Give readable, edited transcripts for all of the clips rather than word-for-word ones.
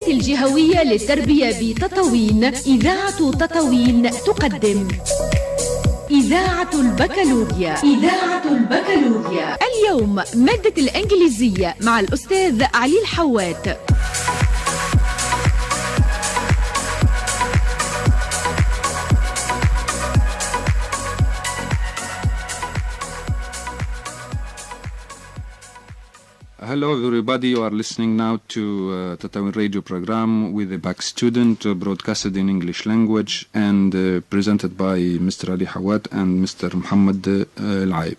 الهيئة الجهوية للتربية بتطاوين إذاعة تطاوين تقدم إذاعة الباكالوريا. إذاعة الباكالوريا اليوم مادة الأنقليزية مع الأستاذ علي الحوات. Hello everybody, you are listening now to Tatawin radio program with a back student broadcasted in English language and presented by Mr. Ali Hawat and Mr. Muhammad Al-Aib.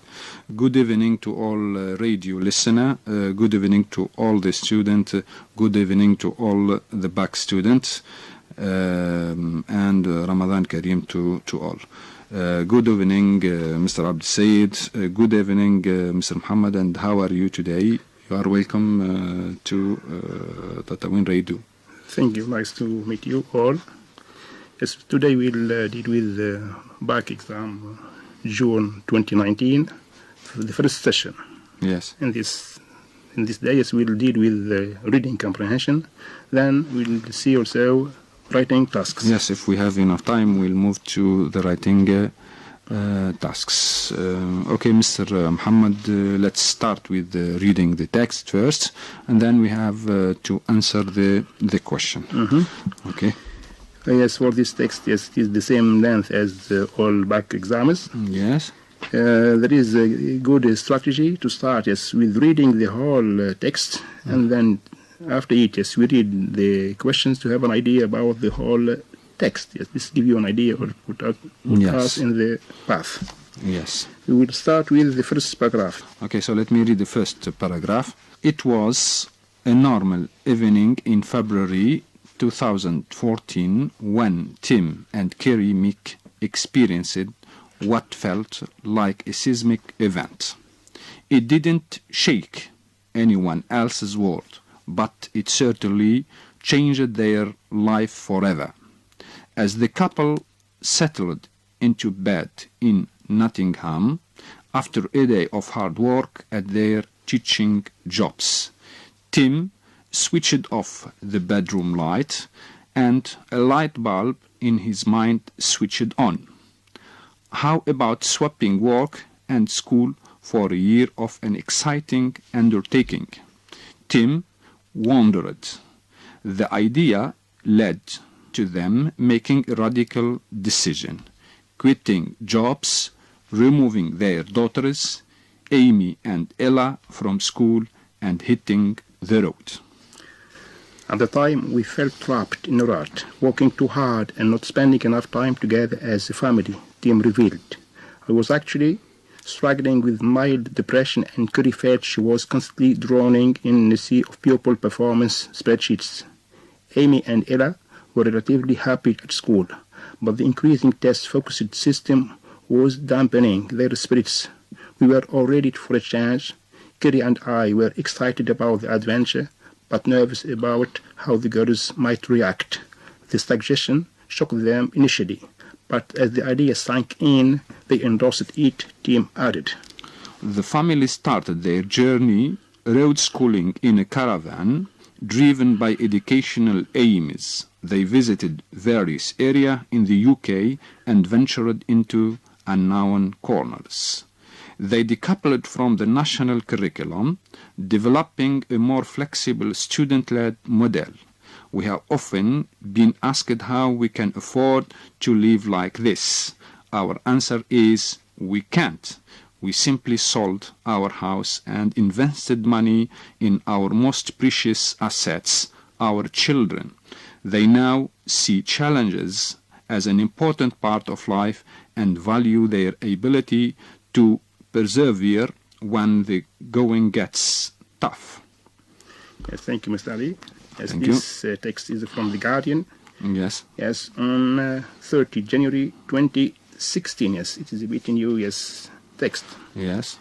Good evening to all radio listener, good evening to all the students, good evening to all the back students, and Ramadan Kareem to all. Good evening Mr. Abd Said, good evening Mr. Muhammad, and how are you today? You are welcome to Tatawin Radio. Thank you. Nice to meet you all. Yes, today we'll deal with the back exam, June 2019, the first session. Yes. In this day, yes, we'll deal with the reading comprehension. Then we'll see also writing tasks. Yes, if we have enough time, we'll move to the writing tasks. Okay, Mr. Muhammad, let's start with reading the text first, and then we have to answer the question. Mm-hmm. Okay. Yes, for this text, yes, it is the same length as all back exams. Yes. There is a good strategy to start, yes, with reading the whole text, and then after it, yes, we read the questions to have an idea about the whole text. Yes, this gives you an idea or put us in the path. Yes. We will start with the first paragraph. Okay, so let me read the first paragraph. It was a normal evening in February 2014 when Tim and Kerry Mick experienced what felt like a seismic event. It didn't shake anyone else's world, but it certainly changed their life forever. As the couple settled into bed in Nottingham after a day of hard work at their teaching jobs, Tim switched off the bedroom light and a light bulb in his mind switched on. How about swapping work and school for a year of an exciting undertaking? Tim wondered. The idea led to them making a radical decision, quitting jobs, removing their daughters, Amy and Ella, from school and hitting the road. At the time, we felt trapped in a rut, working too hard and not spending enough time together as a family, Tim revealed. I was actually struggling with mild depression, and Curry felt she was constantly drowning in a sea of pupil performance spreadsheets. Amy and Ella were relatively happy at school, but the increasing test-focused system was dampening their spirits. We were all ready for a change. Kerry and I were excited about the adventure, but nervous about how the girls might react. The suggestion shocked them initially, but as the idea sank in, they endorsed it, Tim added. The family started their journey road schooling in a caravan driven by educational aims. They visited various areas in the UK and ventured into unknown corners. They decoupled from the national curriculum, developing a more flexible student-led model. We have often been asked how we can afford to live like this. Our answer is we can't. We simply sold our house and invested money in our most precious assets, our children. They now see challenges as an important part of life and value their ability to persevere when the going gets tough. Yes, thank you, Mr. Ali. Yes, thank this text is from The Guardian. Yes. Yes, on 30 January 2016. Yes, it is a bit new, yes, text. Yes.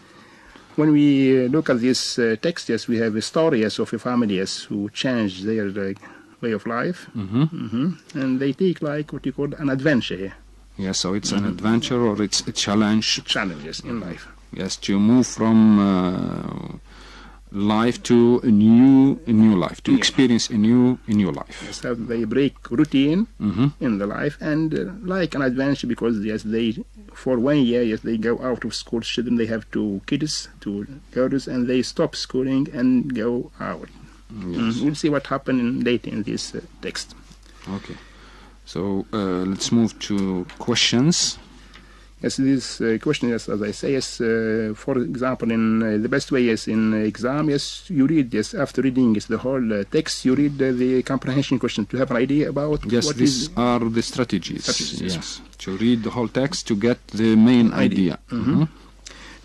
When we look at this text, yes, we have a story, yes, of a family, yes, who changed their way of life. And they take like what you call an adventure here. Yes, so it's an adventure or it's a challenge. Challenges in life. Yes, to move from life to a new life, to experience a new life. Yes, so they break routine in the life and like an adventure, because yes, they for 1 year, yes, they go out of school. Children, they have 2 kids, 2 girls, and they stop schooling and go out. Yes. We'll see what happened later in this text. Okay. So let's move to questions. Yes, this question, yes, as I say, yes, for example, in the best way, yes, in exam, yes, you read, yes, after reading yes, the whole text, you read the comprehension question to have an idea about Yes, these are the strategies. Yes, to read the whole text to get the main idea.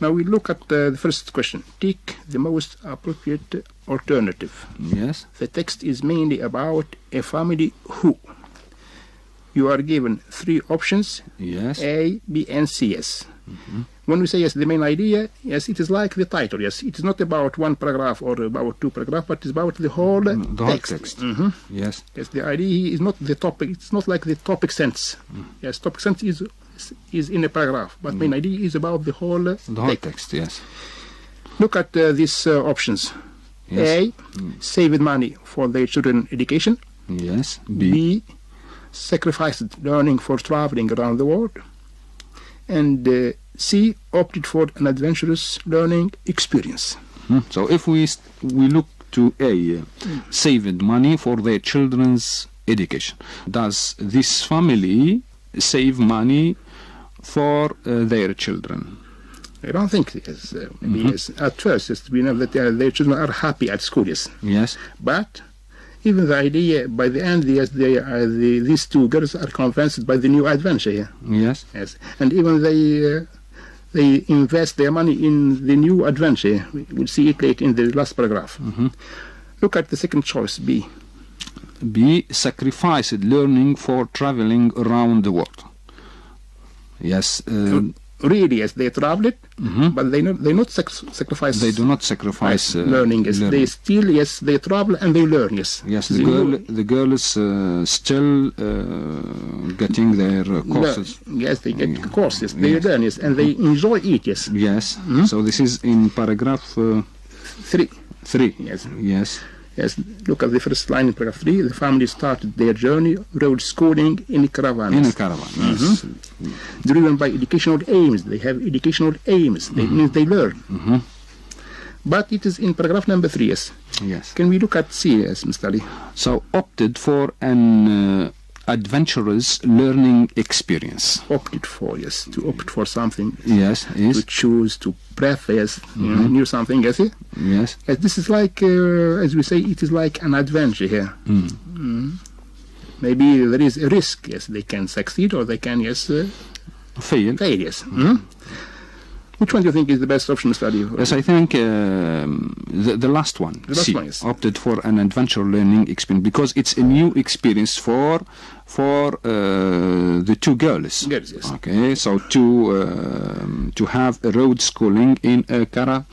Now we look at the first question. Take the most appropriate alternative. Yes. The text is mainly about a family who. You are given 3 options, Yes. A, B, and C, yes. When we say, yes, the main idea, yes, it is like the title, yes. It is not about 1 paragraph or about 2 paragraphs, but it's about the whole text. Yes. Yes, the idea is not the topic, it's not like the topic sentence. Yes, topic sentence is in a paragraph, but main idea is about the whole text, yes. Look at these options. Yes. A, save money for their children's education. Yes. B, sacrificed learning for traveling around the world. And C, opted for an adventurous learning experience. So if we look to A, saved money for their children's education. Does this family save money for their children? I don't think yes. Maybe yes. At first, yes, we know that their children are happy at school, yes. Yes. But even the idea, by the end, yes, these 2 girls are convinced by the new adventure. Yes. Yes, and even they invest their money in the new adventure. We'll see it later in the last paragraph. Look at the second choice, B. B, sacrificed learning for traveling around the world. Yes. Really, yes, they traveled, but they not sacrifice. They do not sacrifice learning. Yes, they still yes they travel and they learn. Yes. Yes, the girl is still getting their courses. Yes, they get courses. They learn. Yes, and they enjoy it. Yes. Yes. So this is in paragraph 3. 3. Yes. Yes. Yes, look at the first line in paragraph 3. The family started their journey, road schooling in a caravan. In a caravan, yes. Driven by educational aims. They have educational aims. That means they learn. But it is in paragraph number 3, yes. Yes. Can we look at C, yes, Mr. Ali? So, opted for an adventurous learning experience. Opted for, yes. To opt for something. Yes, yes. To choose, to prefer, yes. Knew something, yes. Yes. Yes, this is like, as we say, it is like an adventure here. Maybe there is a risk, yes. They can succeed or they can, yes, fail. Fail, yes. Which one do you think is the best option to study? Yes, I think the last one. The last one, yes. Opted for an adventure learning experience because it's a new experience for the 2 girls. Girls, yes. Okay, so to have a road schooling in a caravan.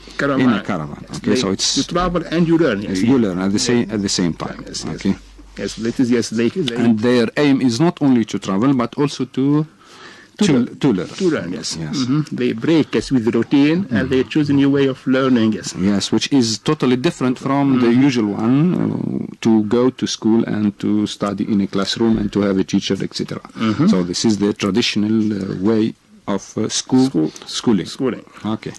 Okay, so it's you travel and you learn. Yes. You learn at the same time. Yes, okay. Yes, that is yes. They and their aim is not only to travel but also to learn. To learn, yes. They break us with the routine and they choose a new way of learning, yes. Yes, which is totally different from the usual one, to go to school and to study in a classroom and to have a teacher, etc. So this is the traditional way of schooling. Okay.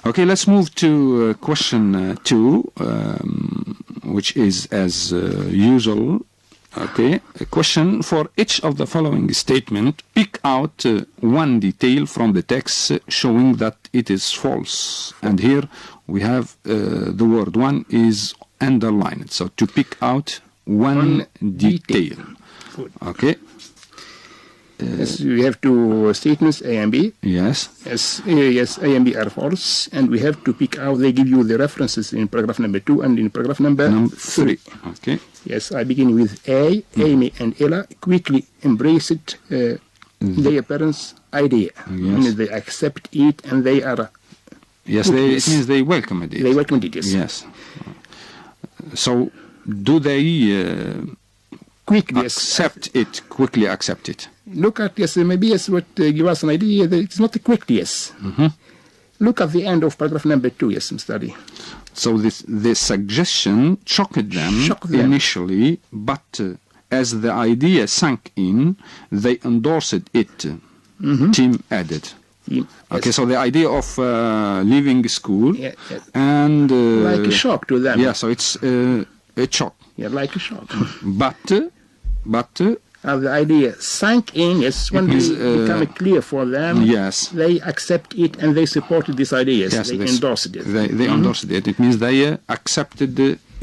Okay, let's move to question 2, which is as usual. Okay, a question for each of the following statement. Pick out one detail from the text showing that it is false. And here we have the word one is underlined. So to pick out one detail. Good. Okay. Yes, we have 2 statements, A and B. Yes. Yes, A and B are false, and we have to pick out. They give you the references in paragraph number 2 and in paragraph number 3. Okay. Yes, I begin with A. Amy and Ella quickly embraced their parents' idea. Yes. They accept it, and they are. Yes, it means they welcome it. They welcome it. Yes. Yes. So, do they quickly accept it? Look at maybe what give us an idea that it's not a quick yes. Look at the end of paragraph number 2, yes, Mr. Ali. So this suggestion shocked them initially, but as the idea sank in, they endorsed it. Tim added. Okay, so the idea of leaving school and like a shock to them. Yeah, so it's a shock. Yeah, like a shock. But the idea sank in. Yes, when it became clear for them. Yes, they accept it and they supported this idea. Yes, they endorsed it. They endorsed it. It means they accepted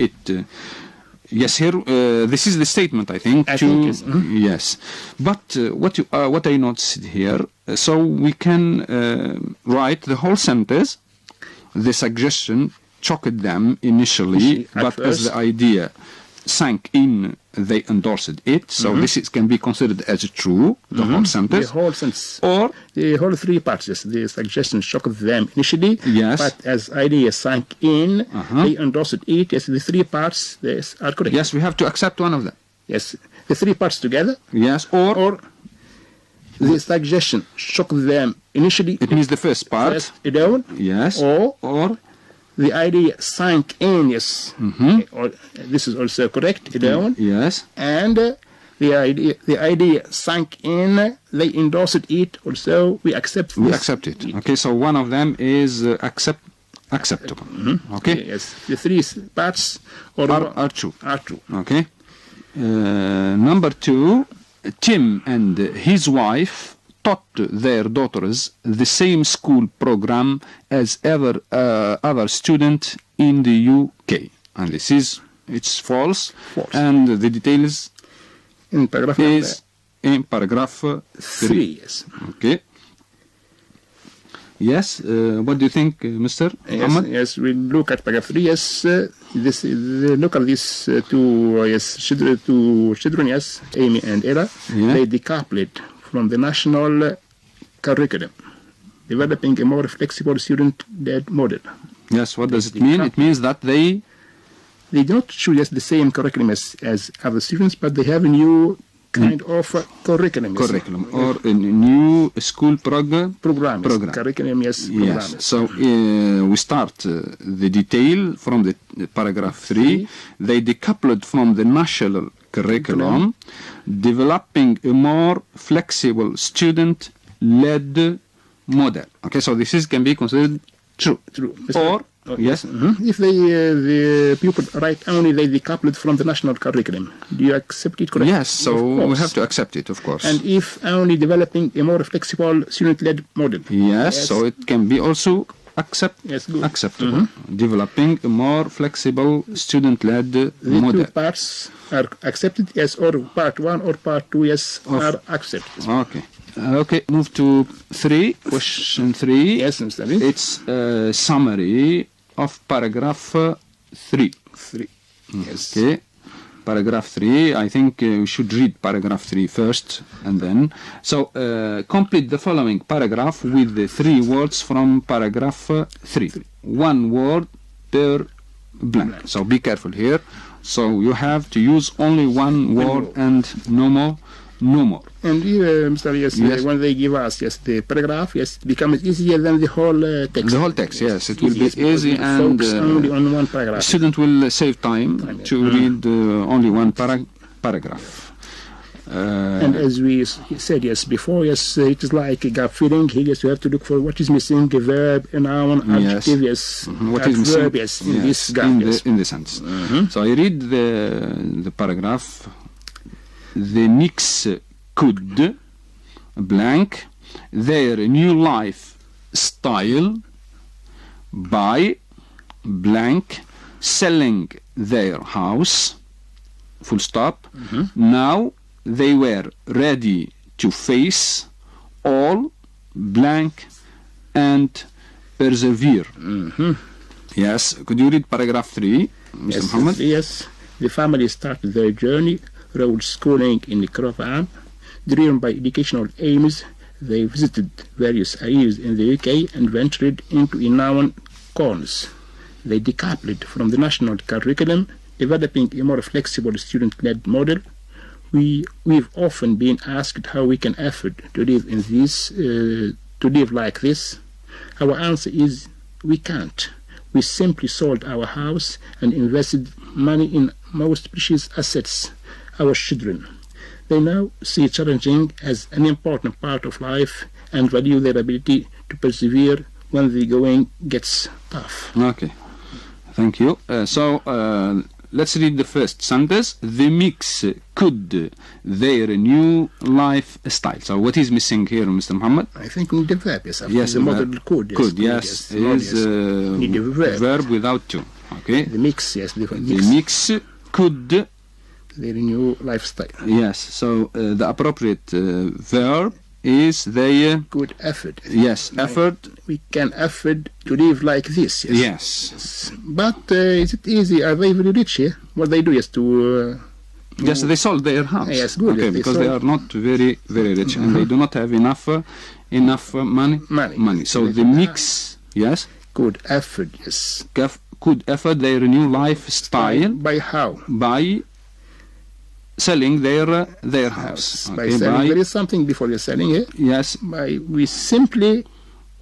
it. Yes, here this is the statement. I think. Yes, but what I noticed here. So we can write the whole sentence. The suggestion shocked them initially, but as the idea sank in, they endorsed it. So this can be considered as true, the whole sentence. The whole sentence. Or the whole three parts. Yes, the suggestion shocked them initially, yes, but as idea sank in, they endorsed it. Yes, the three parts are correct. Yes, we have to accept one of them. Yes, the three parts together. Yes, or the suggestion shocked them initially. It means the first part. First alone. Yes. Or the idea sank in. Yes. Or this is also correct. Alone. Yes. And the idea sank in. They endorsed it. Also, we accept. We accept it. Okay. So one of them is acceptable. Okay. Yes. The three parts are true. Are true. Okay. Number 2. Tim and his wife taught their daughters the same school program as other student in the UK. And it's false. And the details in paragraph is in paragraph 3. Yes. Okay. Yes. What do you think, Mr. Muhammad? Yes, we look at paragraph 3. Yes, look at these two children. Yes, Amy and Ella. Yeah. They decoupled from the national curriculum, developing a more flexible student-led model. Yes. What does it mean? It means that they don't choose the same curriculum as other students, but they have a new kind of curriculum. Curriculum or a new school program. Curriculum, yes. Program. Yes. So we start the detail from the paragraph 3. They decoupled from the national curriculum, developing a more flexible student-led model. Okay, so this can be considered true. Or yes. If the pupil write only they decoupled from the national curriculum, do you accept it correctly? Yes, so we have to accept it, of course. And if only developing a more flexible student-led model? Yes, so it can be also acceptable. Developing a more flexible student-led model. The two parts are accepted, yes, or part 1 or part 2, yes, are accepted. Okay. Okay, move to 3. Question 3. Yes, Mr. It's a summary of paragraph 3. Yes. Okay. Paragraph 3. I think we should read paragraph 3 first and then. So, complete the following paragraph with the 3 words from paragraph 3. 1 word per blank. So, be careful here. So, you have to use only 1 word and no more. And Mr. Yes, when they give us the paragraph, becomes easier than the whole text. The whole text, yes, it will be easy and only on one paragraph. Student will save time to read only one paragraph. And as we said before, it is like a gap filling. Here, you have to look for what is missing: the verb, a noun, adjective. What is missing? Verb, in this gap. In the sentence. So I read the paragraph. The Knicks could blank their new life style by blank selling their house, full stop. Now they were ready to face all blank and persevere. Yes, could you read paragraph 3, Mr. Muhammad? Yes, the family started their journey road schooling in the caravan. Driven by educational aims, they visited various areas in the UK and ventured into Inawan corners. They decoupled from the national curriculum, developing a more flexible student-led model. We've often been asked how we can afford to live like this. Our answer is we can't. we simply sold our house and invested money in most precious assets, our children. They now see challenging as an important part of life and value their ability to persevere when the going gets tough. Okay, thank you. Let's read the first sentence. The mix could their new lifestyle. So what is missing here, Mr. Muhammad? I think we need the verb, yes. Yes, the model could. Could, yes. Is need the verb. without to. Okay. The mix, yes. The mix could their new lifestyle. Yes. So the appropriate verb is they good effort. Yes, effort. We can afford to live like this. Yes. But is it easy? Are they very rich here? What they do is to. Yes, they sold their house. Yes, good. Okay, because they are not very, very rich, and they do not have enough money. So the mix, yes. Good effort, yes. Could afford their new lifestyle. By how? By selling their house. By selling, there is something before you're selling it. Yes. We simply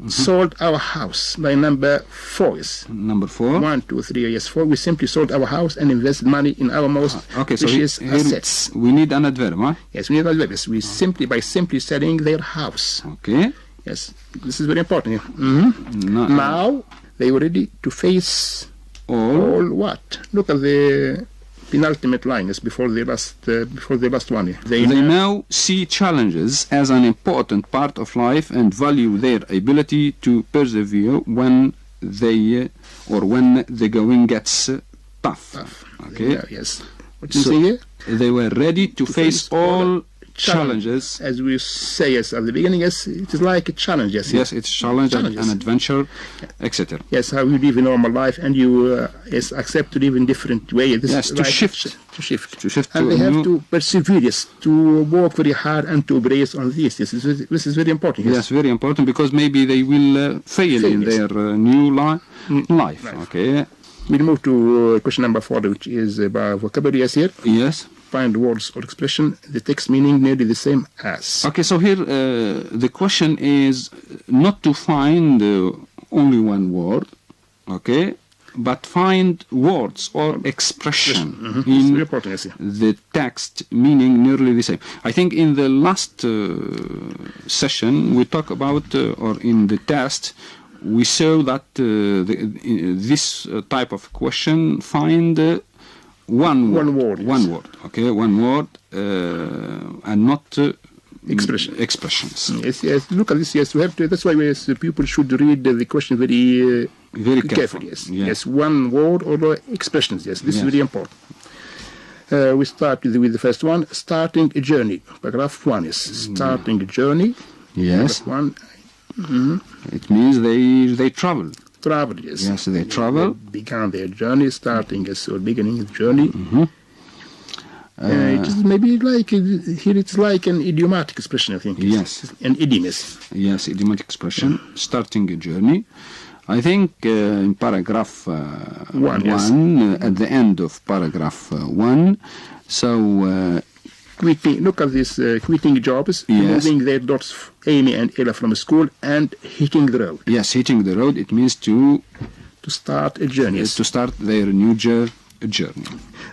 sold our house. By number 4 is. Number 4. 1, 2, 3, yes, 4. We simply sold our house and invested money in our most precious assets. We need an adverb, huh? Yes, we need an adverb. Yes. We by simply selling their house. Okay. Yes, this is very important. Now they were ready to face all what? Look at the penultimate line is before the last one. They now see challenges as an important part of life and value their ability to persevere when the going gets tough. Okay. Yes. What do you say here? They were ready to face all challenges. As we say yes at the beginning, yes, it is like a challenge. Yes, it's a challenge, an adventure, etc. Yes, how you live in normal life, and you accept to live in different ways. Yes, to shift. And they have to persevere, yes, to work very hard and to brace on this. Yes, this is very important. Yes, very important, because maybe they will fail in their new life. Okay. We'll move to question number 4, which is about vocabulary here. Yes. Find words or expression, the text meaning nearly the same as. Okay, so here the question is not to find only one word, okay, but find words or expression in the text meaning nearly the same. I think in the last session we talked about, or in the test, we saw that this type of question find one word, okay, one word, and not expressions. Yes. Look at this. Yes, we have to. That's why people should read the question very carefully. Yes, one word or expressions. Yes, this is very important. We start with the first one. Starting a journey. Paragraph 1 is starting a journey. Yes. Paragraph 1. It means they travel. Yes. Yes, they travel. They began their journey, starting or beginning the journey. It is maybe like here. It's like an idiomatic expression, I think. Yes, an idiom. Yes, idiomatic expression. Starting a journey. I think in paragraph 1, at the end of paragraph 1. So. Quitting, look at this, quitting jobs, moving their daughters Amy and Ella from school, and hitting the road. Yes, hitting the road, it means to start a journey. To start their new journey.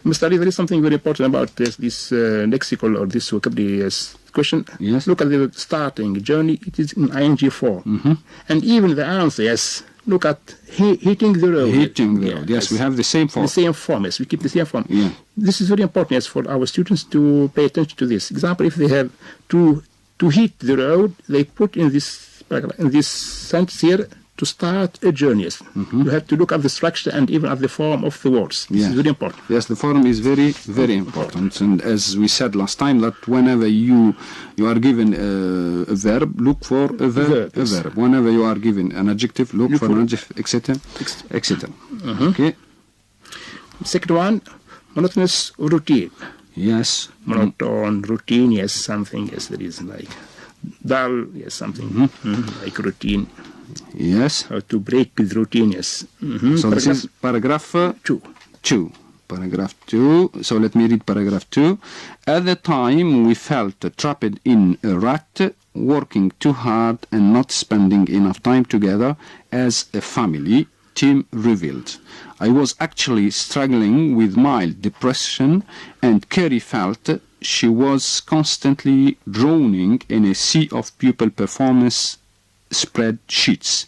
Mr. Ali, there is something very important about this lexical or this vocabulary question. Yes. Look at the starting journey, it is in ing form. And even the answer, yes. Look at hitting the road. Hitting the road. Yes, we have the same form. The same form, yes. We keep the same form. Yeah. This is very important, yes, for our students to pay attention to this. Example, if they have to hit the road, they put in this sentence here to start a journey. Yes. You have to look at the structure and even at the form of the words. This is very important. Yes, the form is very, very important. And as we said last time, that whenever you are given a verb, look for a verb. Whenever you are given an adjective, look for an adjective, etc., etc. Okay. Second one, monotonous routine. Yes. Monotone, routine, yes, something, yes, there is like dull, yes, something like routine. Yes. How to break with routine, yes. So this is paragraph 2. Paragraph 2. So let me read paragraph 2. At the time we felt trapped in a rut, working too hard and not spending enough time together as a family. Tim revealed. I was actually struggling with mild depression, and Kerry felt she was constantly drowning in a sea of pupil performance spreadsheets.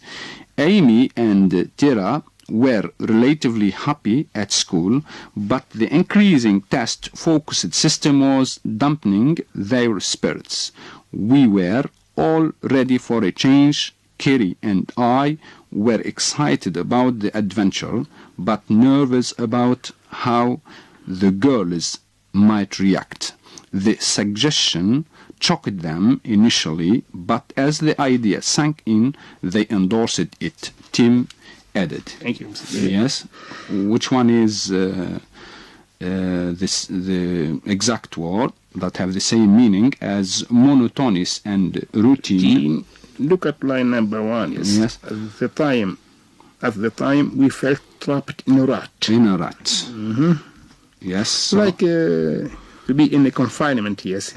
Amy and Tara were relatively happy at school, but the increasing test-focused system was dampening their spirits. We were all ready for a change. Kerry and I were excited about the adventure, but nervous about how the girls might react. The suggestion shocked them initially, but as the idea sank in, they endorsed it. Tim added. Thank you. Yes. Which one is the exact word that have the same meaning as monotonous and routine? Look at line number 1. Yes. At the time, we felt trapped in a rut. In a rut. Mm-hmm. Yes. So like to be in a confinement. Yes.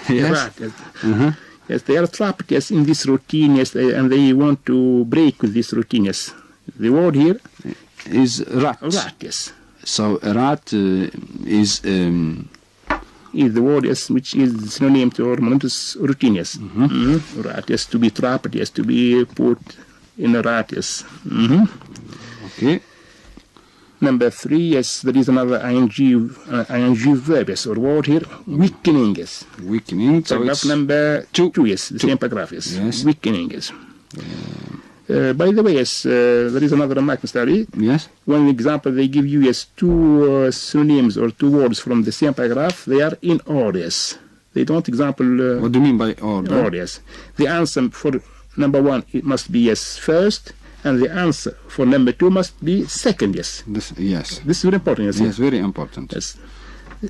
Yes. Rat, yes. Uh-huh. Yes, they are trapped. Yes, in this routine. Yes, and they want to break with this routine. Yes. The word here is rat. Rat. Yes. So a rat is the word, yes, which is synonym to monotonous routine. Yes. Mm-hmm. Mm-hmm. Rat. Yes, to be trapped. Yes, to be put in a rat. Yes. Mm-hmm. Okay. Number 3, yes, there is another ing verb, yes, or word here, weakening, yes. Weakening, so paragraph it's number 2, yes, the same paragraph, yes. Yes. Weakening, yes. By the way, yes, there is another remark, Mr. Ali. Yes. One example, they give you, yes, 2 synonyms or 2 words from the same paragraph, they are in order, yes. They don't example... what do you mean by order? Order, yes. The answer for number 1, it must be, yes, first, and the answer for number 2 must be second, yes. Yes. This is very important, yes. Yes, very important. Yes.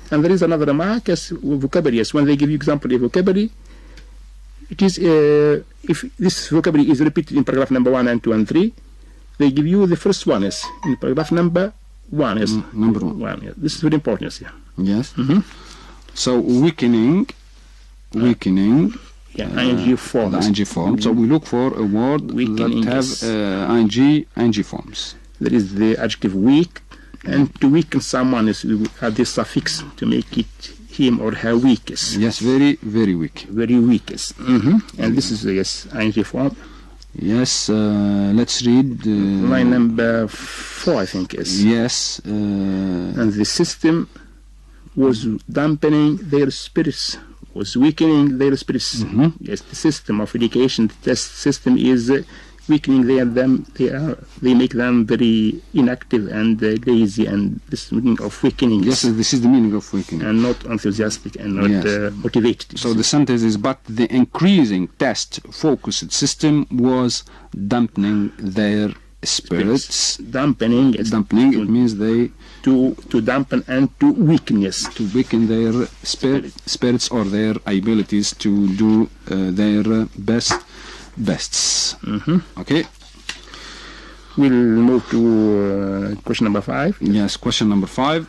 And there is another remark, yes, vocabulary, yes. When they give you example of vocabulary, it is, if this vocabulary is repeated in paragraph number 1 and 2 and 3, they give you the first one, yes, in paragraph number 1, yes. Number 1. Yes. This is very important, yes. Yes. Mm-hmm. So weakening. Yeah, ing form. The ing form. So we look for a word weakening, that have ing forms. There is the adjective weak, and to weaken someone is we add this suffix to make it him or her weakest. Yes, very, very weak. Very weakest. Mm-hmm. And this is yes, ing form. Yes, let's read line number 4, I think. Yes. And the system was dampening their spirits. Was weakening their spirits. Mm-hmm. Yes, the system of education, the test system is weakening them. They make them very inactive and lazy, and this is the meaning of weakening. Yes, this is the meaning of weakening. And not enthusiastic and not motivated. So the sentence is, but the increasing test-focused system was dampening their spirits. Dampening. Yes. Dampening, it means they... To dampen and to weaken, yes. To weaken their spirits or their abilities to do their bests. Mm-hmm. Okay. We'll move to question number 5. Yes, question number 5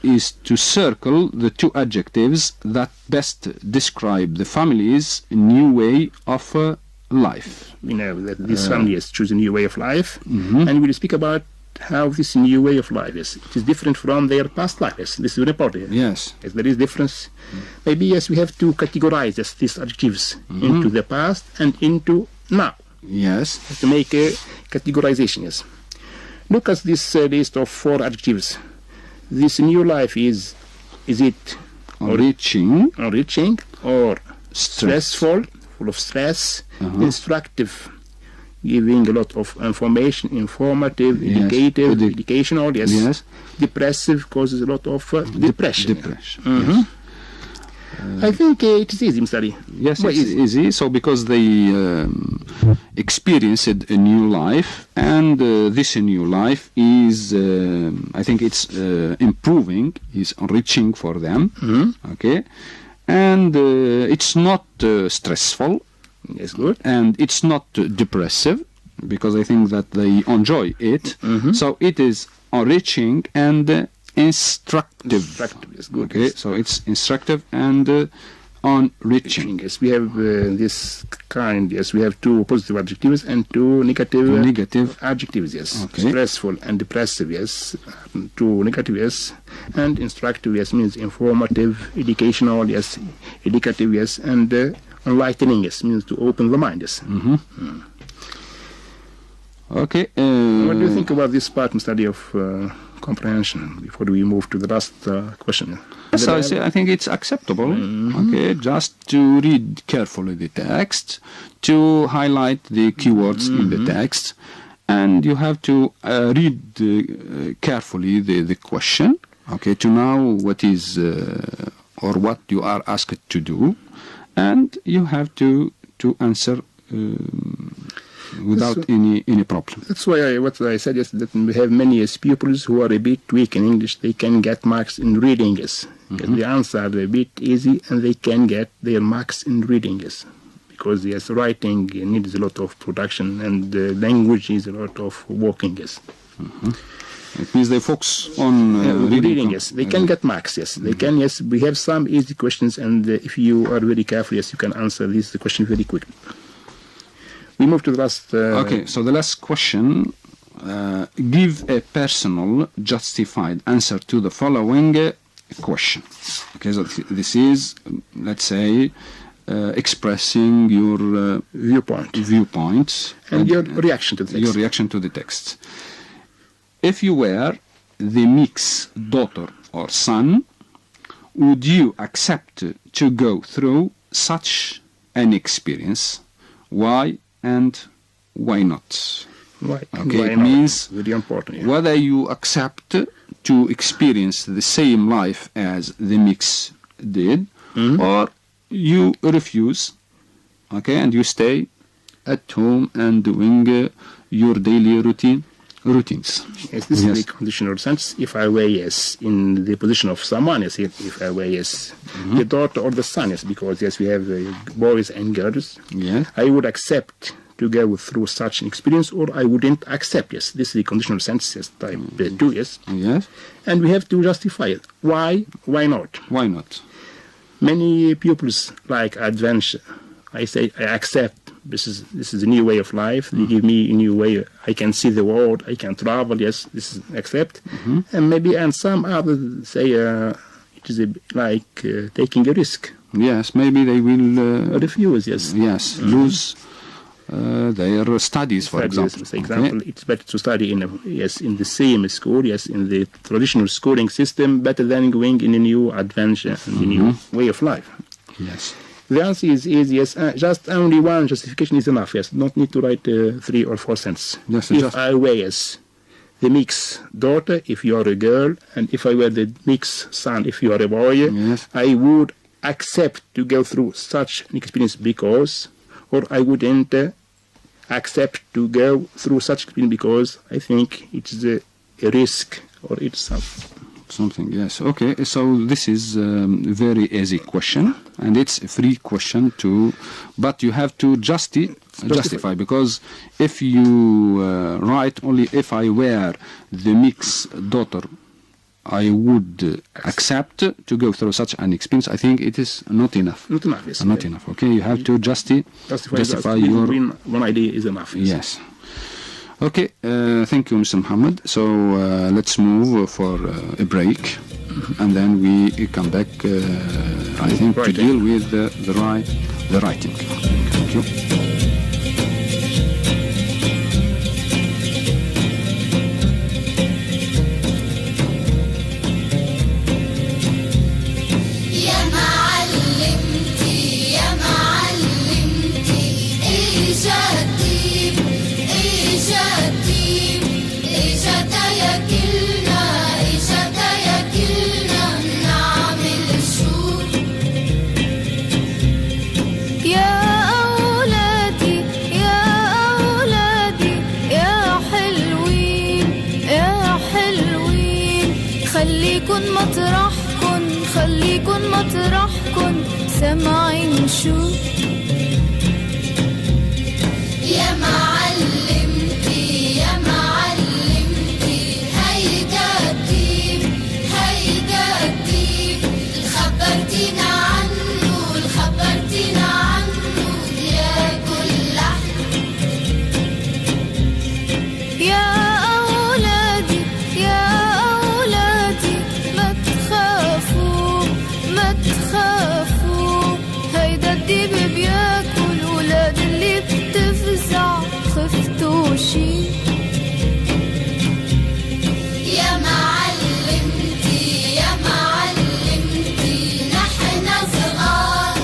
is to circle the 2 adjectives that best describe the family's new way of life. We know that this family has chosen a new way of life, mm-hmm. and we'll speak about how this new way of life is. It is different from their past life. Yes. This is very important. Yes. Yes, there is difference. Maybe, yes, we have to categorize these adjectives into the past and into now. Yes. To make a categorization, yes. Look at this list of 4 adjectives. This new life is it enriching or stressful, full of stress, instructive, giving a lot of information, informative, educative, educational, yes. Depressive, causes a lot of depression. Mm-hmm. Yes. I think it is easy, Mr. Ali. Yes, it's easy. So because they experienced a new life, and this new life is, I think it's improving, is enriching for them. Mm-hmm. Okay, and it's not stressful. Yes, good. And it's not depressive, because I think that they enjoy it. Mm-hmm. So it is enriching and instructive. Instructive is good. Okay, so it's instructive and on reaching. Yes, we have this kind. Yes, we have two positive adjectives and two negative adjectives. Yes, okay. Stressful and depressive. Yes, two negative. Yes, and instructive. Yes, means informative, educational. Yes, educative. Yes, and enlightening. Yes, means to open the mind. Yes. Okay. What do you think about this part and study of comprehension before we move to the last question? Yes, I think it's acceptable. Okay, just to read carefully the text, to highlight the keywords in the text, and you have to read carefully the question. Okay, to know what is or what you are asked to do, and you have to answer without any problem. That's why what I said is that we have many pupils who are a bit weak in English. They can get marks in reading. Yes, the answer are a bit easy, and they can get their marks in reading. Yes, because yes, writing needs a lot of production, and language is a lot of working. Yes. It means they focus on reading. Yes, they can get marks. Yes, they can. Yes, we have some easy questions, and if you are very careful, yes, you can answer the question very quickly. We move to the last... Okay, so the last question. Give a personal, justified answer to the following question. Okay, so this is, let's say, expressing your viewpoint and your reaction to the text. Your reaction to the text. If you were the mix's daughter or son, would you accept to go through such an experience? Why and why not? Why? Okay, why it not? means very important. Yeah. Whether you accept to experience the same life as the mix did, or you refuse, okay, and you stay at home and doing your daily routines. Yes, this is the conditional sense. If I were yes in the position of someone, yes, if I were yes the daughter or the son, yes, because yes we have boys and girls. Yes, I would accept to go through such an experience, or I wouldn't accept. Yes, this is the conditional sense. Yes, type 2. Yes. Yes. And we have to justify it. Why? Why not? Why not? Many pupils like adventure. I say I accept. This is a new way of life. They give me a new way. I can see the world. I can travel. Yes, this is accept. And some others say it is like taking a risk. Yes, maybe they will refuse. Yes. Yes, lose their studies, for example. For example, it's better to study in the same school. Yes, in the traditional schooling system, better than going in a new adventure and a new way of life. Yes. The answer is yes. Just only one justification is enough. Yes, don't need to write 3 or 4 sentences. Yes, if I were the mixed daughter, if you are a girl, and if I were the mixed son, if you are a boy, yes, I would accept to go through such an experience because, or I wouldn't accept to go through such experience because I think it's a risk or it's something. Yes. Okay. So this is a very easy question, and it's a free question too, but you have to justify, because if you write only if I were the mixed daughter, I would accept to go through such an experience, I think it is not enough. Not enough. Yes. Not enough. Okay. You have to justify your one idea is enough. Yes. Okay, thank you, Mr. Muhammad. So let's move for a break, and then we come back, I think, to deal with the writing. Thank you. خليكن مطرحكن سامعين شو يا معلمتي يا معلمتي هيدا الديب خبرتينا عنه رموشي يا معلمتي يا معلمتي نحن صغار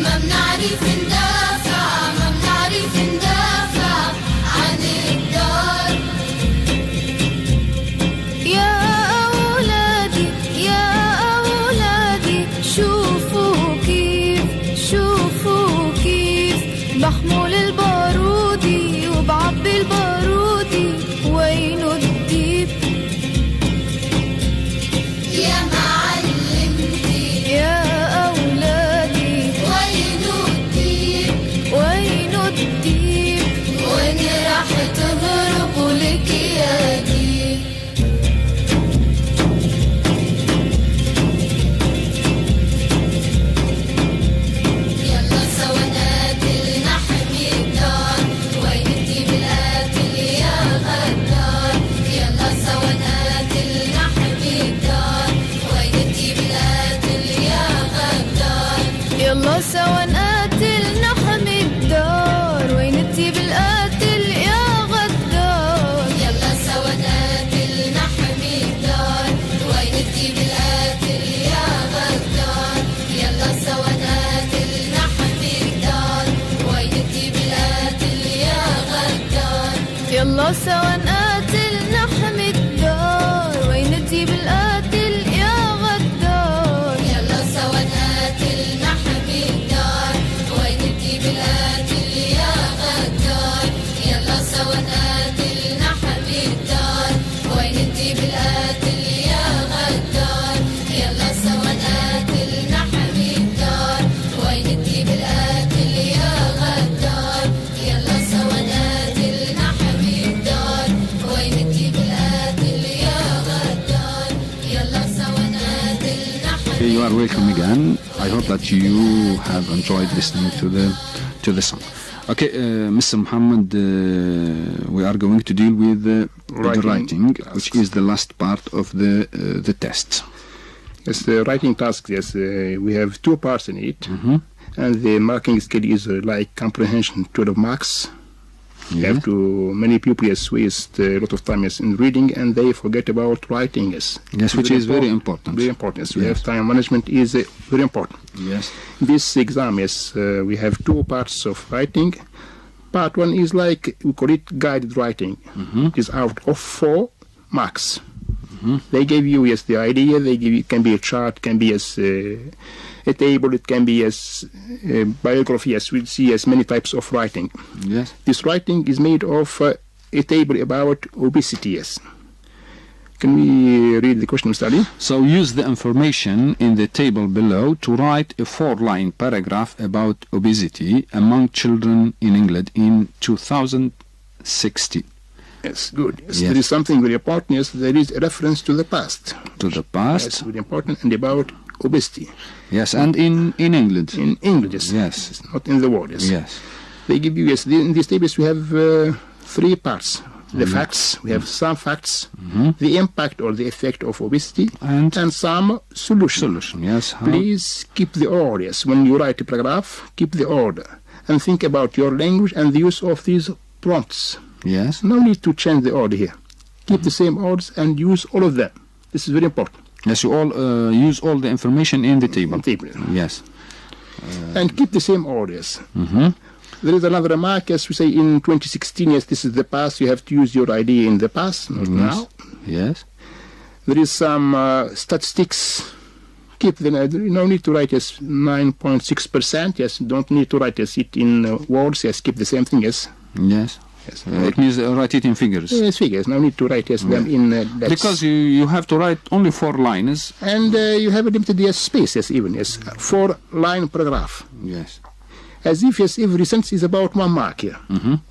ما بنعرف ندافع عن الدار يا أولادي شوفوا كيف بحمل البارودي وبعبي البارودي وينه الديب يا معلمتي يا أولادي وينه الديب وين راح تهربوا لك يا ديب يلا سوا نقاتل نحمي الدار وين الديب القاتل يا غدار يلا سوا نقاتل نحمي الدار وين الديب القاتل يا غدار يلا سوا نقاتل نحمي الدار وين الديب القاتل يا غدار يلا سوا نقاتل نحمي الدار وين الديب القاتل يا غدار يلا سوا نقاتل نحمي الدار وين الديب القاتل يا غدار يلا سوا نقاتل نحمي الدار وين الديب القاتل يا غدار يلا سوا نقاتل نحمي الدار وين الديب القاتل يا غدار يلا سوا نقاتل نحمي الدار وين الديب القاتل يا غدار يلا سوا نقاتل نحمي الدار وين الديب القاتل يا غدار يلا سوا نقاتل نحمي الدار وين الديب القاتل يا غدار يلا سوا نقاتل نحمي You are welcome again. I hope that you have enjoyed listening to the song. Okay, Mr. Muhammad, we are going to deal with the writing, which is the last part of the test. Yes, the writing task, yes, we have 2 parts in it, and the marking scale is like comprehension 12 marks. You have to, many people waste a lot of time in reading and they forget about writing. Yes, which is very important. Very important. Yes, we have time management is very important. Yes. This exam, yes, we have 2 parts of writing. Part 1 is like, we call it guided writing. It is out of 4 marks. They give you, yes, the idea. They give you, it can be a chart, can be as a table, it can be as biography. Yes, we see as many types of writing. Yes. This writing is made of a table about obesity. Yes. Can we read the question, Mr. Ali? So use the information in the table below to write a 4-line paragraph about obesity among children in England in 2016. Yes, good. Yes. There is something very important. Yes, there is a reference to the past. To the past. Yes, very important, and about obesity. Yes, and in England. In England, yes. Yes. It's not in the world, yes. Yes. They give you, yes, in these tables we have 3 parts. The facts, we have some facts, the impact or the effect of obesity, and some solution. Yes. Please keep the order. Yes. When you write a paragraph, keep the order. And think about your language and the use of these prompts. Yes. No need to change the order here. Keep the same orders and use all of them. This is very important. Yes, you all use all the information in the table. Yes. And keep the same orders. There is another remark, as we say in 2016, yes, this is the past, you have to use your idea in the past, not now. Yes. There is some statistics. Keep them, no need to write as 9.6%, yes, don't need to write as it in words, yes, keep the same thing, yes. Yes. Yes. It means write it in figures. Yes, figures, no need to write them in letters. Because you have to write only 4 lines. And you have a limited space, yes, even, yes, 4-line paragraph. Yes. As if, yes, every sentence is about 1 mark here.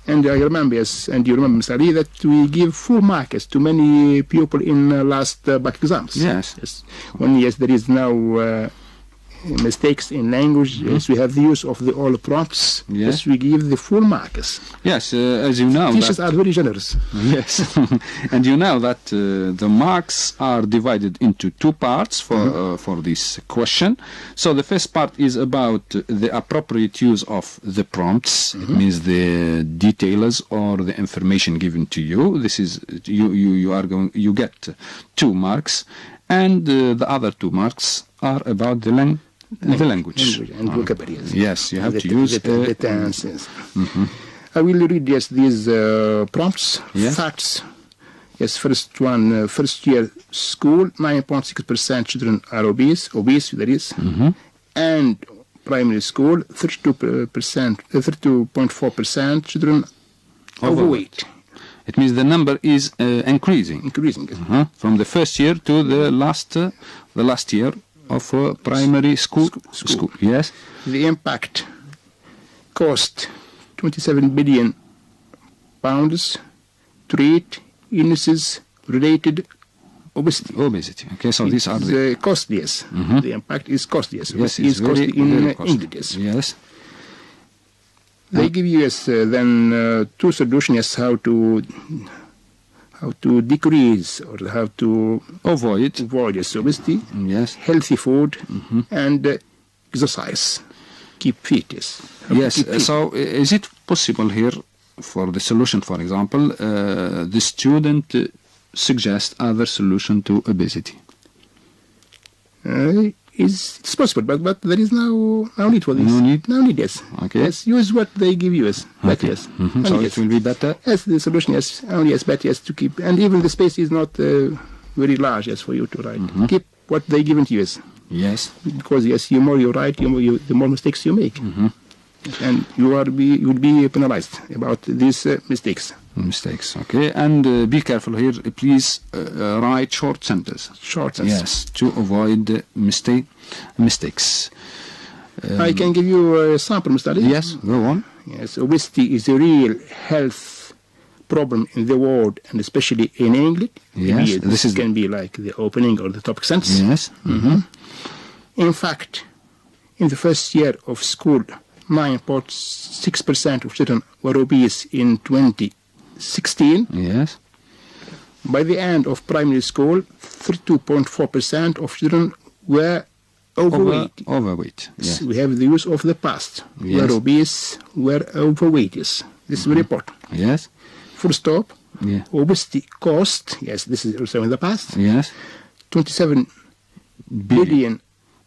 And I remember, yes, and you remember, Mr. Ali, that we give full marks to many people in last back exams. Yes. When, yes, there is now mistakes in language, yes, we have the use of the all prompts. Yes, we give the full marks. Yes, as you know, teachers are very generous. Yes, and you know that the marks are divided into two parts for this question. So the first part is about the appropriate use of the prompts. It means the details or the information given to you. This is you get 2 marks, and the other 2 marks are about the language and vocabulary. Yes, you have to use the tenses. I will read these prompts, facts. Yes, first one, first year school, 9.6% children are obese that is, and primary school, 32.4% children overweight. It means the number is increasing. From the first year to the last year of primary school. Yes. The impact cost 27 billion pounds to treat illnesses related obesity. Okay, so these are the costly. The impact is costly. Yes, it's costly in English. Yes. They give you then 2 solutions how to decrease or how to avoid obesity. Yes. Healthy food and exercise. Keep fit. Yes. So is it possible here for the solution, for example, the student suggests other solution to obesity? It's possible, but there is no need for this. No need? No need, yes. Okay. Yes, use what they give you, yes. Okay. Yes. So it will be better? Yes, the solution, yes. Only, yes, but yes, to keep. And even the space is not very large, yes, for you to write. Keep what they given to you, yes. Yes. Because, yes, the more you write, the more mistakes you make. And you will be penalized about these mistakes. Okay, and be careful here. Please write short sentences. Yes, to avoid mistakes. I can give you a sample, Mr. Ali. Yes, go on. Yes, obesity is a real health problem in the world, and especially in English. Yes, this can be like the opening or the topic sentence. Yes. In fact, in the first year of school, 9.6% of children were obese in 2016. Yes. By the end of primary school, 32.4% of children were overweight. Yes. We have the use of the past. Yes. Were obese, were overweight. Yes. This is very important. Yes. Full stop. Yeah. Obesity cost. Yes, this is also in the past. Yes. 27 billion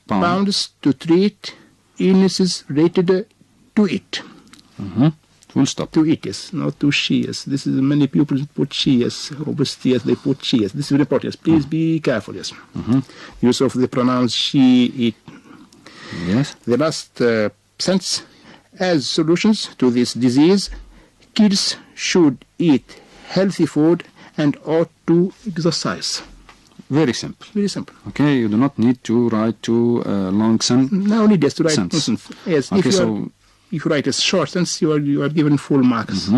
pounds to treat illnesses related to it. Full stop. To it, yes, not to she, yes. This is many people put she, yes. Obesity, yes, they put she, yes. This is very important, yes. Please be careful, yes. Use of the pronouns she, it. Yes. The last sentence, as solutions to this disease, kids should eat healthy food and ought to exercise. Very simple. Very simple. Okay, you do not need to write too long sentence. No need just to write sentence. Yes, okay, if you write a short sentence, you are given full marks.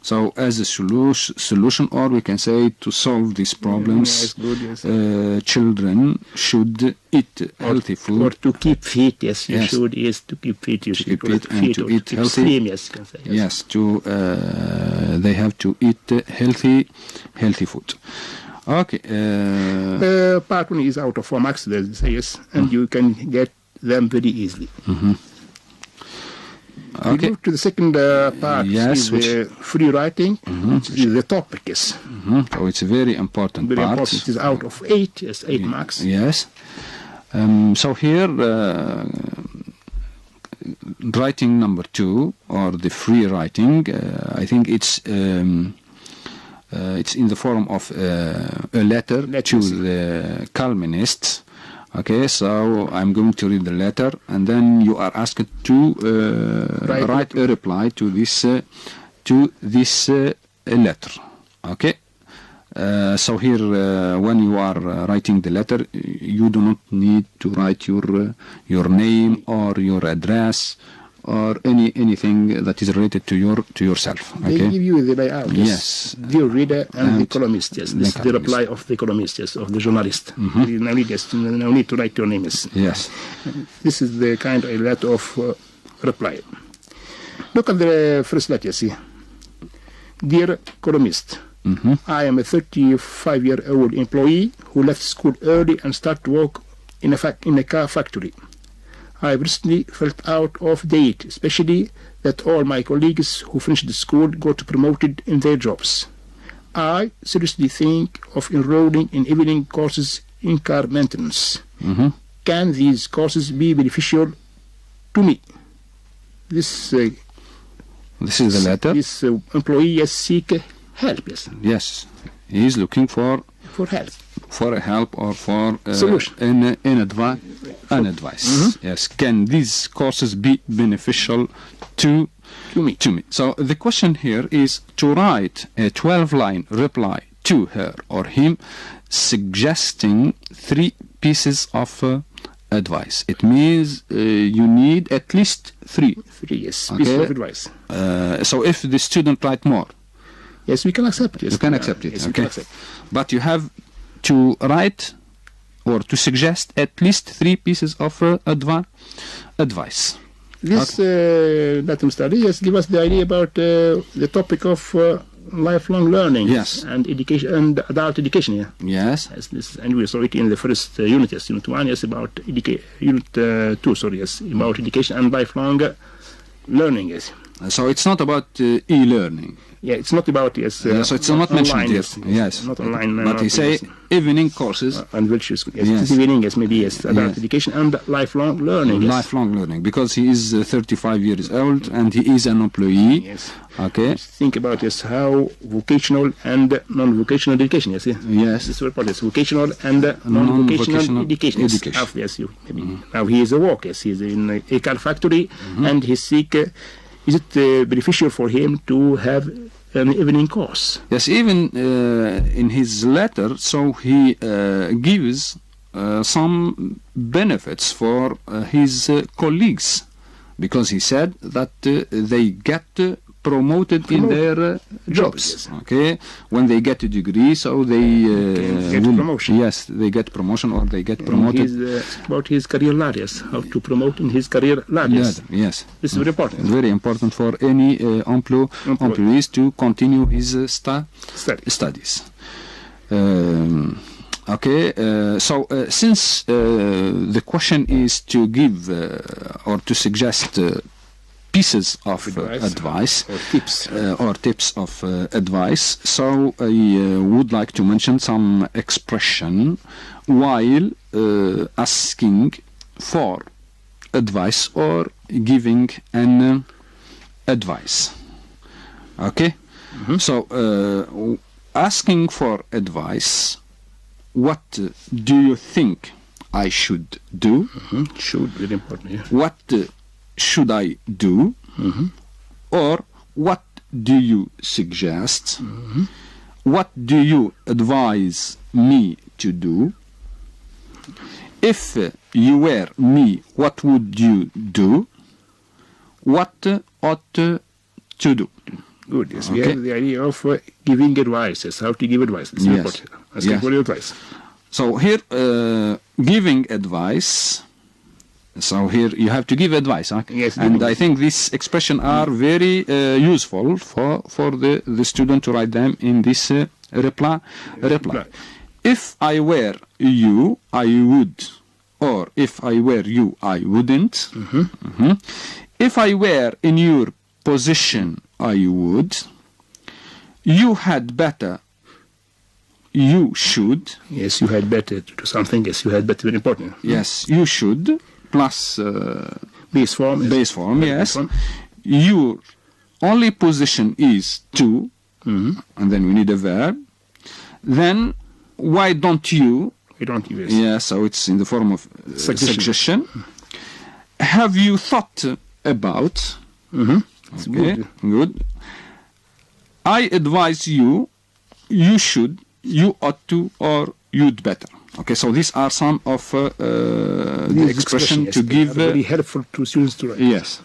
So as a solution, or we can say to solve these problems, children should eat healthy food. Or to keep fit, yes. You should, yes, to keep fit. You should keep fit and to eat healthy. Slim, yes, you can say, yes, they have to eat healthy food. Okay. Part 1 is out of 4 marks, they say, yes, and you can get them very easily. We go to the second part, yes, is free writing, which is the topic, yes. So it's a very important part. Very important. It is out of 8, yes, 8 marks. Yes. So here, writing number 2, or the free writing, I think it's in the form of a letter to the columnists. Okay, so I'm going to read the letter, and then you are asked to write a reply to this letter. Okay. So here, when you are writing the letter, you do not need to write your name or your address or anything that is related to yourself. They Okay. give you the layout. Yes. Dear reader and the And columnist. Yes. This is the columnist. reply of the columnist. Yes. Of the journalist. No need to write your name. Yes. Yes. This is the kind of letter of reply. Look at the first letter. See. Dear columnist. I am a 35-year-old employee who left school early and started to work in a car factory. I recently felt out of date, especially that all my colleagues who finished the school got promoted in their jobs. I seriously think of enrolling in evening courses in car maintenance. Can these courses be beneficial to me? This is the letter. This employee seek help. Yes. Yes. He is looking for help. For a help or for Solution. an advice. Yes. Can these courses be beneficial to me? So the question here is to write a 12-line reply to her or him, suggesting 3 pieces of advice. It means you need at least 3. 3, yes. Okay. Pieces of advice. So if the student write more, yes, we can accept it. Yes. you can accept it. Yes, we Okay. can accept. But you have to write or to suggest at least 3 pieces of advice. This datum study give us the idea about the topic of lifelong learning. Yes. And education and adult education. Yeah. Yes. Yes, this, and we saw it in the first unit. Yes, unit 1. Yes, about unit 2. Sorry, yes, about education and lifelong learning. Yes. So it's not about e-learning. Yeah, it's not about so it's not mentioned online, here. Yes. Not online. But he say evening courses. And virtual school. Yes. Yes. Evening, yes, maybe yes. Adult Yes. education and lifelong learning. Yes. Lifelong learning, because he is 35 years old and he is an employee. Yes. Okay. Think about yes, how vocational and non-vocational education. Yes. Yes. This is what is vocational and non-vocational education. Yes. Yes, you maybe. Now he is a worker. Yes, he is in a car factory and he seek. Is it beneficial for him to have an evening course? Yes, even in his letter, so he gives some benefits for his colleagues, because he said that they get promoted in their jobs. Yes. Okay, when they get a degree, so they get promotion. Yes, they get promotion or they get promoted. About his career ladder, yes, how to promote in his career ladder. Yes, yes. This is very important. Very important for any employees to continue his studies. Okay, so since the question is to give or to suggest pieces of advice or tips of advice, so I would like to mention some expression while asking for advice or giving an advice. Okay, so asking for advice. What do you think I should do? Should, very important. Yeah. What should I do? Or what do you suggest? What do you advise me to do? If you were me, what would you do? What ought to do? Good, yes. We have the idea of giving advice, yes, how to give advice. It's important. Asking for advice. So here, giving advice. So here you have to give advice, huh? Yes, and I think these expressions are very useful for the student to write them in this reply. If I were you, I would, or if I were you, I wouldn't. If I were in your position, I would. You had better. You should. Yes, you had better to do something. Yes, you had better. Very important. Yes, you should. Plus base form. Base form, yes. Your only position is to, and then we need a verb. Then why don't you? Why don't you? Yes. Yeah, so it's in the form of suggestion. Have you thought about? Okay, good. I advise you. You should. You ought to, or you'd better. Okay, so these are some of the expression to give. Very helpful to students to write. Yes.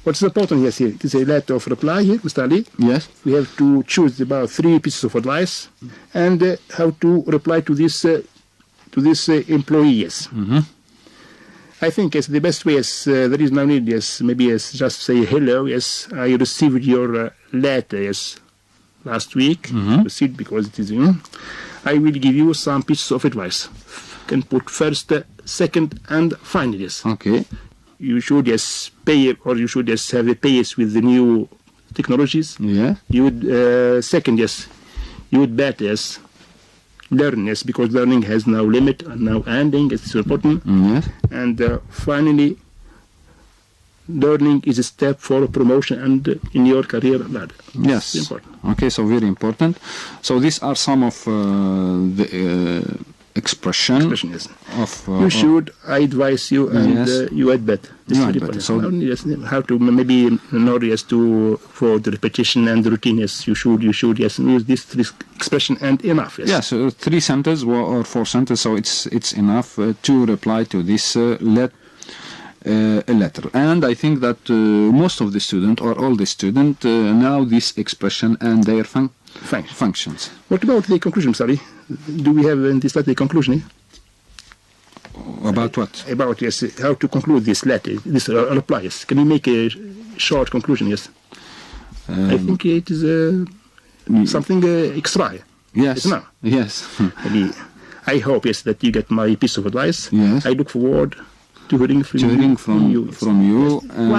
What's important here? It is a letter of reply here, Mr. Ali. Yes. We have to choose about 3 pieces of advice and how to reply to this employees. I think the best way is there is no need, maybe just say hello, I received your letter, last week, received because it is, I will give you some pieces of advice. You can put first, second, and finally, Okay. You should pay, or you should have a pace with the new technologies. Yeah. You would, second, you would better, learn, because learning has no limit and no ending. It's important. Yes. And finally, learning is a step for promotion and in your career ladder. Yes. It's important. Okay, so very important. So these are some of the expression Yes. of... You should, I advise you, and Yes. you had better. This You is had very better. important. So- How to maybe in order for the repetition and the routine, you should use this 3 expression and enough. Yes, 3 sentences or 4 sentences, so it's enough to reply to this letter. And I think that most of the student or all the student know this expression and their functions. What about the conclusion, sorry? Do we have in this letter a conclusion? About what? About, how to conclude this letter, this reply, Can you make a short conclusion, I think it is something extra. Yes. No. Yes. Maybe I hope, that you get my piece of advice. Yes. I look forward to hearing from you.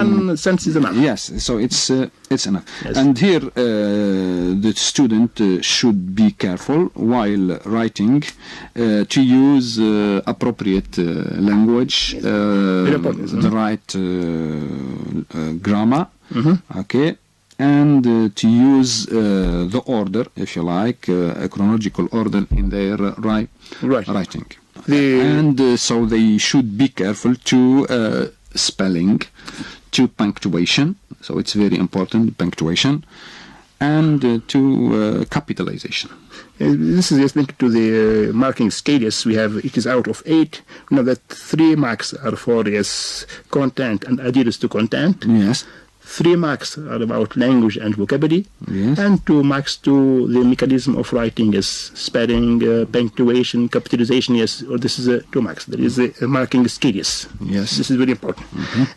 One sentence is enough. Yes, so it's enough. Yes. And here the student should be careful while writing to use appropriate language, the right grammar, okay, and to use the order, if you like, a chronological order in their writing. And so they should be careful to spelling, to punctuation, so it's very important, punctuation, and to capitalization. This is just linked to the marking scale. We have, it is out of 8. We know that 3 marks are for content and adherence to content. Yes. 3 marks are about language and vocabulary, Yes. and 2 marks to the mechanism of writing, spelling, punctuation, capitalization. Or this is 2 marks. There is a marking scale. Yes. This is very important.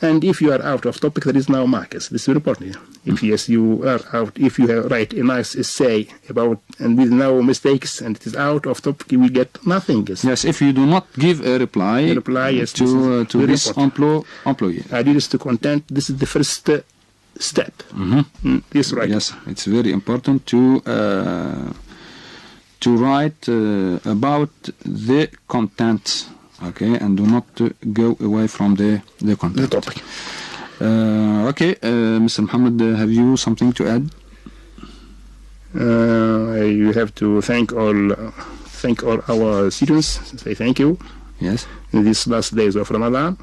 And if you are out of topic, there is no markers. This is very important. If you are out, if you write a nice essay about and with no mistakes, and it is out of topic, you will get nothing. Yes, if you do not give a reply, to this employee. Adherence to content. This is the first step. This right. Yes, it's very important to write about the content, okay, and do not go away from the content. The topic. Okay, Mr. Mohammed, have you something to add? You have to thank all our students. Say thank you. Yes. In these last days of Ramadan.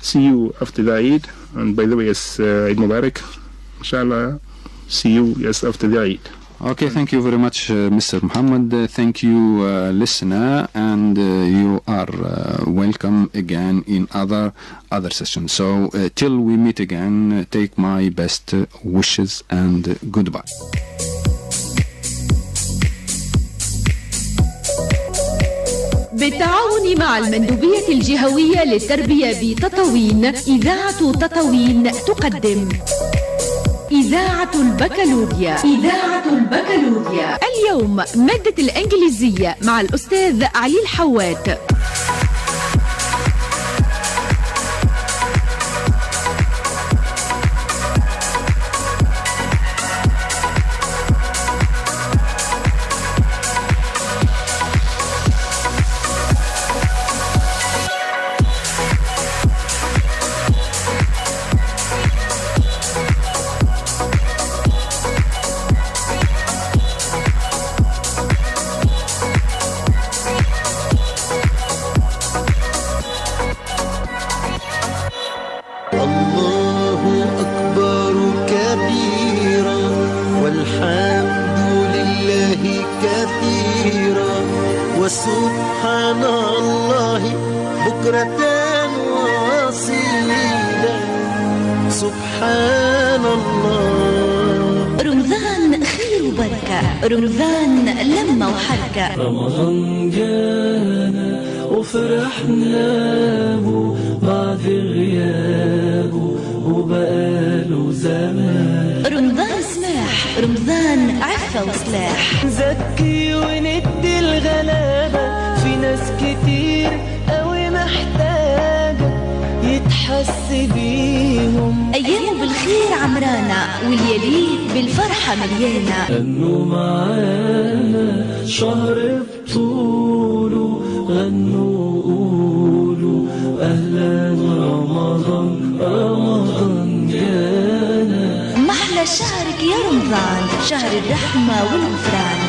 See you after the Eid. And by the way, Eid Mubarak. Inshallah, see you after the Eid. Okay, thank you very much, Mr. Mohammed. Thank you, listener, and you are welcome again in other sessions. So till we meet again, take my best wishes and goodbye. بالتعاون مع المندوبية الجهوية للتربية بتطاوين، إذاعة تطاوين تقدم إذاعة الباكالوريا. إذاعة الباكالوريا اليوم مادة الأنقليزية مع الأستاذ علي الحوات. سبحان الله بكرة وأصيلا سبحان الله. رمضان خير وبركة، رمضان لمة وحركة. رمضان جانا وفرحنا بو بعد غيابه وبقاله زمان. رمضان سماح، رمضان عفة وسلاح. نزكي وندي الغلابة، في ناس كتير قوي محتاجة يتحس بيهم. أيامه بالخير عمرانا، واليليل بالفرحة مليانة. غنوا معانا شهر بطوله، غنوا قولوا أهلا رمضان، رمضان جانا. محلى شهرك يا رمضان، شهر الرحمة والغفران.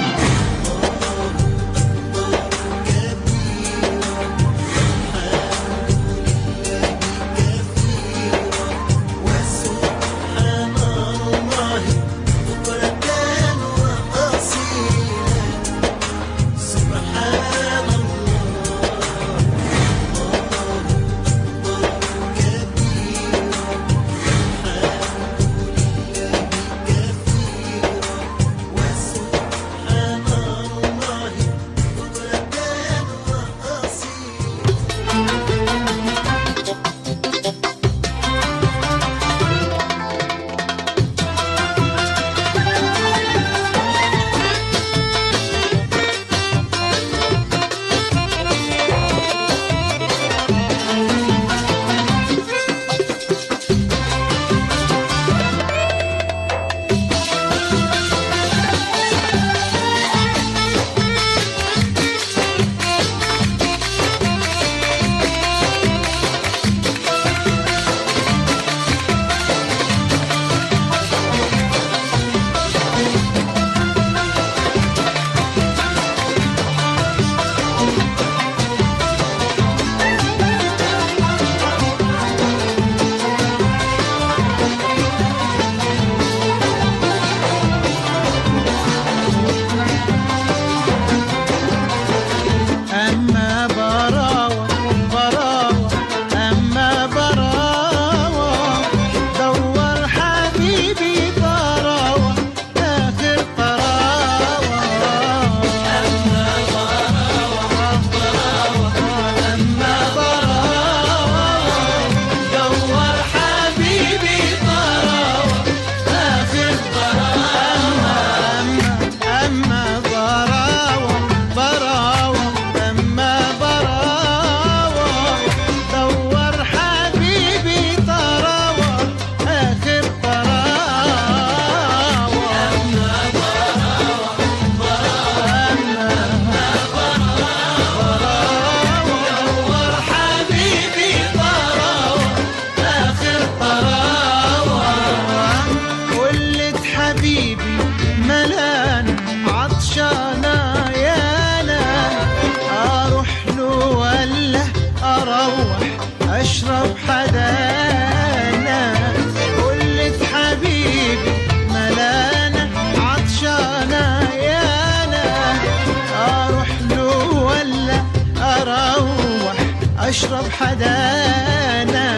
اشرب حدانا، قلت حبيبي ملانا عطشانا يانا، اروح له ولا اروح اشرب حدانا.